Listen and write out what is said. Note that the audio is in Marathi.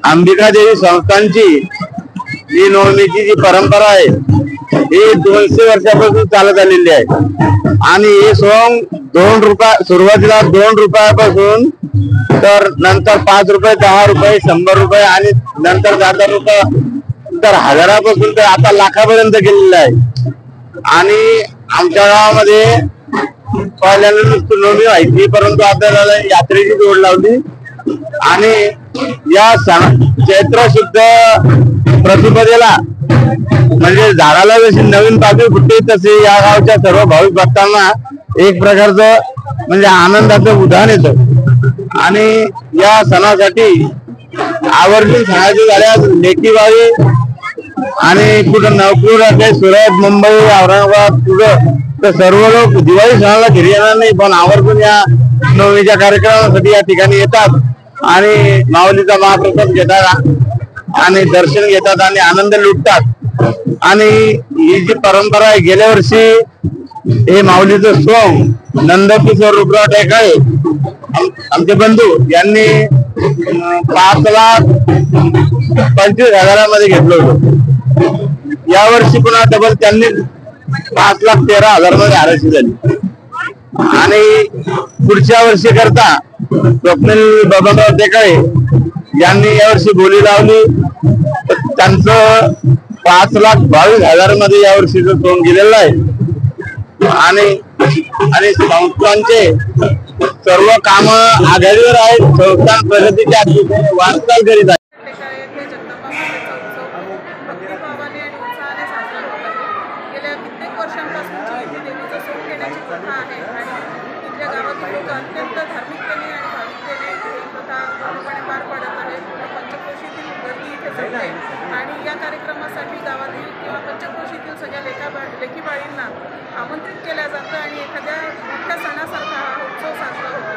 अंबिका देवी संस्थांची ही नोंदणीची जी परंपरा आहे ही 200 वर्षापासून चालत आलेली आहे आणि हे सोंग 2 रुपये सुरुवातीला 2 रुपयापासून तर नंतर 5 रुपये 10 रुपये 100 रुपये आणि नंतर 1000 रुपये तर हजारापासून तर आता लाखापर्यंत गेलेलं आहे। आणि आमच्या गावामध्ये पहिल्यांदा नुसतं नोंदणी व्हायची परंतु आपल्याला यात्रेची जोड लावली आणि या चैत्र शुद्ध प्रतिपदेला म्हणजे झाडाला जशी नवीन पालवी फुटते तसे या गावच्या सर्व भाविक भक्तांना एक प्रकारचं म्हणजे आनंदाचं उदाहरण येतं। आणि या सणासाठी आवर्जून सणाची झाल्या लेकीबाई आणि कुठं नवपूर काही सुरत मुंबई औरंगाबाद कुठं तर सर्व लोक दिवाळी सणाला घरी येणार नाही पण आवर्जून या नवमीच्या कार्यक्रमासाठी या ठिकाणी येतात आणि माऊलीचा महाप्रसाद घेतात आणि दर्शन घेतात आणि आनंद लुटतात। आणि ही जी परंपरा आहे गेल्या वर्षी हे माऊलीचं सोंग नंदकिशोर रुद्र टेकाळे आमचे बंधू यांनी 5,25,000 घेतलं होतं। यावर्षी पुन्हा डबल त्यांनी 5,13,000 मध्ये आरक्षण झाली आणि पुढच्या वर्षी करता स्वप्नील बाबाराव टेकाळे यांनी यावर्षी बोली लावली त्यांचं 5,22,000 मध्ये यावर्षीचं सोंग गेलेलं आहे। आणि संस्थांचे सर्व काम आघाडीवर आहेत, संस्थान प्रगतीच्या वाटचाल करीत आहे। अत्यंत धार्मिकतेने आणि भाविकतेने ही प्रथा पूर्णपणे पार पडत आहे। पंचक्रोशीतील गर्दी इथे जमते आणि या कार्यक्रमासाठी गावातील किंवा पंचक्रोशीतील सगळ्या लेकीबाळींना आमंत्रित केलं जातं आणि एखाद्या मोठ्या सणासारखा हा उत्सव साजरा होतो।